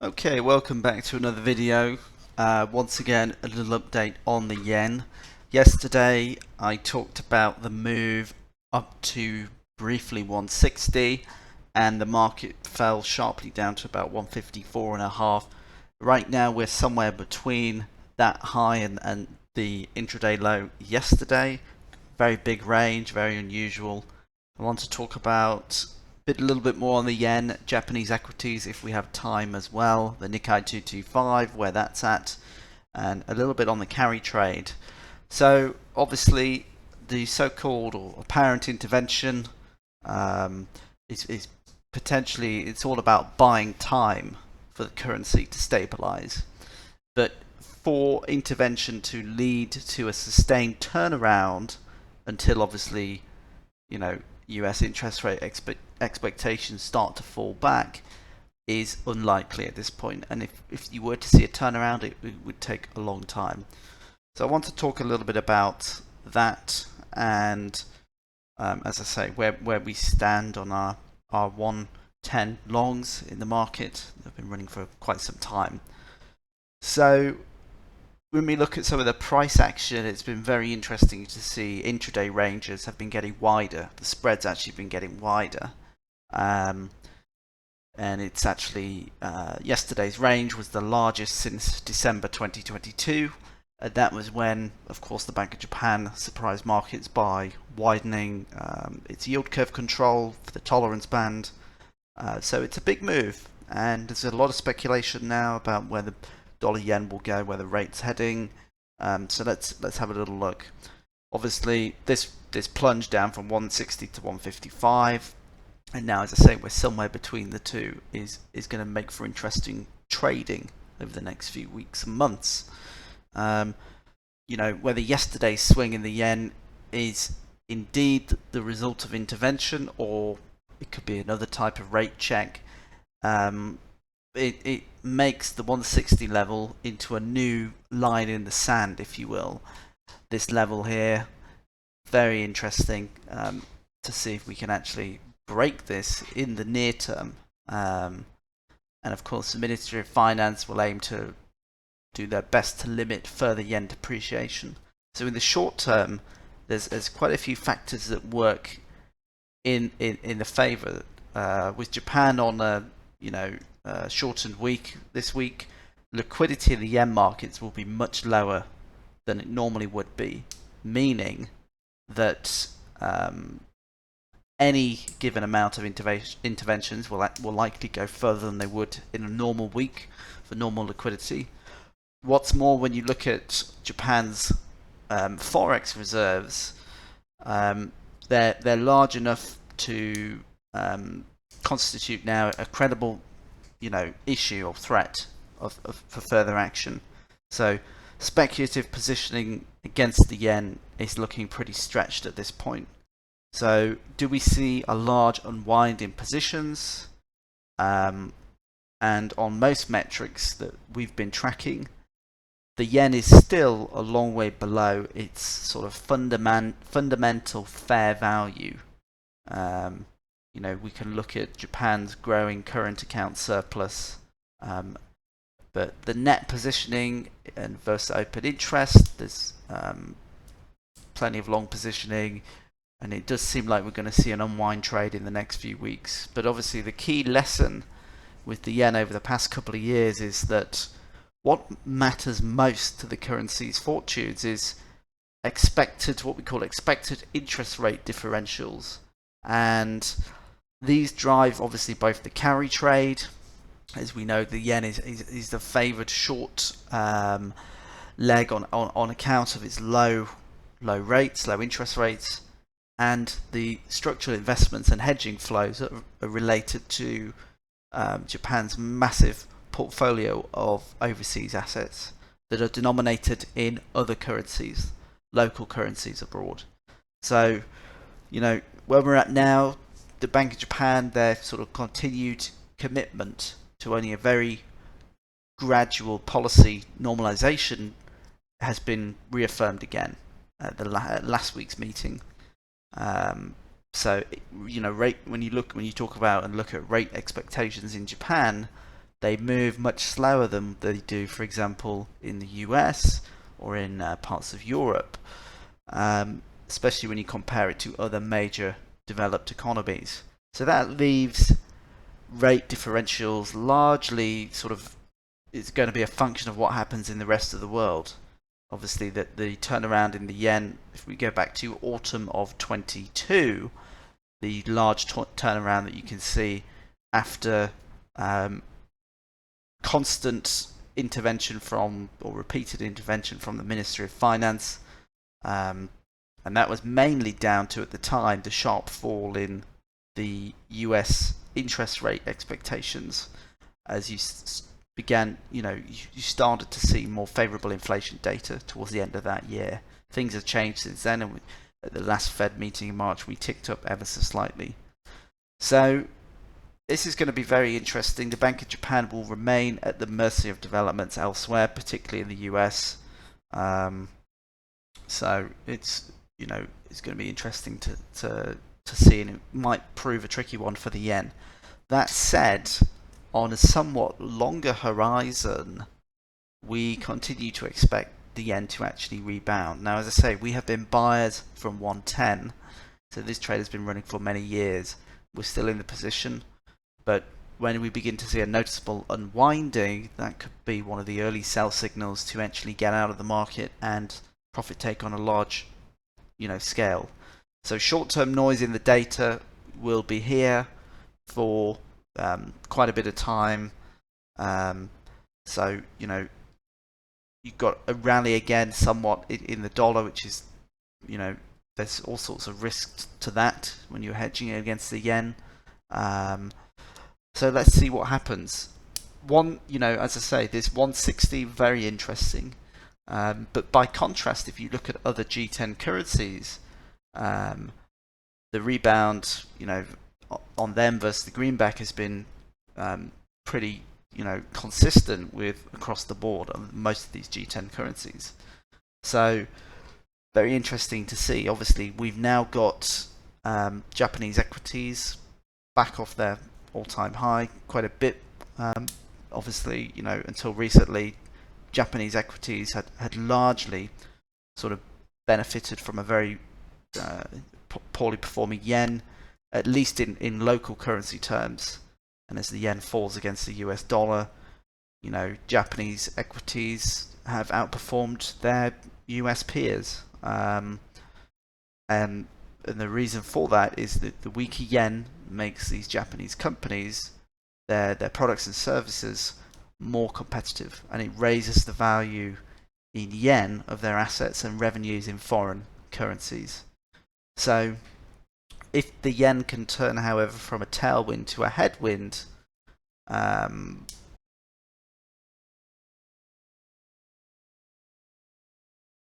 Okay, welcome back to another video. Once again, a little update on the yen. Yesterday, I talked about the move up to briefly 160, and the market fell sharply down to about 154.5. Right now, we're somewhere between that high and the intraday low yesterday. Very big range, very unusual. I want to talk about a little bit more on the yen, Japanese equities if we have time as well, the Nikkei 225, where that's at, and a little bit on the carry trade. So obviously the so-called or apparent intervention is potentially, it's all about buying time for the currency to stabilize. But for intervention to lead to a sustained turnaround until obviously, US interest rate expectations start to fall back is unlikely at this point. And if you were to see a turnaround, it would take a long time. So I want to talk a little bit about that and, as I say, where we stand on our 110 longs in the market. They've been running for quite some time. So when we look at some of the price action, it's been very interesting to see intraday ranges have been getting wider. The spread's actually been getting wider. And it's actually, yesterday's range was the largest since December 2022. That was when, of course, the Bank of Japan surprised markets by widening its yield curve control for the tolerance band. So it's a big move, and there's a lot of speculation now about where the dollar yen will go, where the rate's heading. So let's have a little look. Obviously, this plunge down from 160 to 155, and now, as I say, we're somewhere between the two. Is going to make for interesting trading over the next few weeks and months. Whether yesterday's swing in the yen is indeed the result of intervention, or it could be another type of rate check. It makes the 160 level into a new line in the sand, if you will. This level here, very interesting to see if we can actually break this in the near term. And of course, the Ministry of Finance will aim to do their best to limit further yen depreciation. So in the short term, there's quite a few factors that work in the favour. With Japan on a shortened week this week, liquidity in the yen markets will be much lower than it normally would be, meaning that any given amount of interventions will likely go further than they would in a normal week for normal liquidity. What's more, when you look at Japan's forex reserves, they're large enough to constitute now a credible issue or threat for further action. So speculative positioning against the yen is looking pretty stretched at this point. So do we see a large unwind in positions? And on most metrics that we've been tracking, the yen is still a long way below its sort of fundamental fair value. We can look at Japan's growing current account surplus, but the net positioning and versus open interest, there's plenty of long positioning, and it does seem like we're going to see an unwind trade in the next few weeks. But obviously the key lesson with the yen over the past couple of years is that what matters most to the currency's fortunes is what we call expected interest rate differentials. And these drive obviously both the carry trade. As we know, the yen is the favoured short leg on account of its low interest rates, and the structural investments and hedging flows that are related to Japan's massive portfolio of overseas assets that are denominated in other currencies, local currencies abroad. So, where we're at now, the Bank of Japan, their sort of continued commitment to only a very gradual policy normalization has been reaffirmed again at the last week's meeting. So, rate when you talk about and look at rate expectations in Japan, they move much slower than they do, for example, in the US or in parts of Europe, especially when you compare it to other major developed economies. So that leaves rate differentials largely sort of, it's going to be a function of what happens in the rest of the world. Obviously, that the turnaround in the yen, if we go back to autumn of 22, the large turnaround that you can see after constant intervention from, or repeated intervention from, the Ministry of Finance, and that was mainly down to, at the time, the sharp fall in the US interest rate expectations as you began, you started to see more favourable inflation data towards the end of that year. Things have changed since then, and at the last Fed meeting in March, we ticked up ever so slightly. So this is going to be very interesting. The Bank of Japan will remain at the mercy of developments elsewhere, particularly in the US. So it's it's going to be interesting to see, and it might prove a tricky one for the yen. That said, on a somewhat longer horizon, we continue to expect the yen to actually rebound. Now, as I say, we have been buyers from 110, so this trade has been running for many years. We're still in the position, but when we begin to see a noticeable unwinding, that could be one of the early sell signals to actually get out of the market and profit take on a large, scale. So short-term noise in the data will be here for quite a bit of time. So you've got a rally again somewhat in the dollar, which is, there's all sorts of risks to that when you're hedging against the yen. So let's see what happens. As I say, this 160 very interesting. But by contrast, if you look at other G10 currencies, the rebound, on them versus the greenback has been pretty, consistent with across the board on most of these G10 currencies. So very interesting to see. Obviously, we've now got Japanese equities back off their all-time high quite a bit. Obviously, until recently, Japanese equities had largely sort of benefited from a very poorly performing yen, at least in local currency terms. And as the yen falls against the US dollar, Japanese equities have outperformed their US peers. And the reason for that is that the weaker yen makes these Japanese companies, their products and services, more competitive, and it raises the value in yen of their assets and revenues in foreign currencies. So if the yen can turn, however, from a tailwind to a headwind,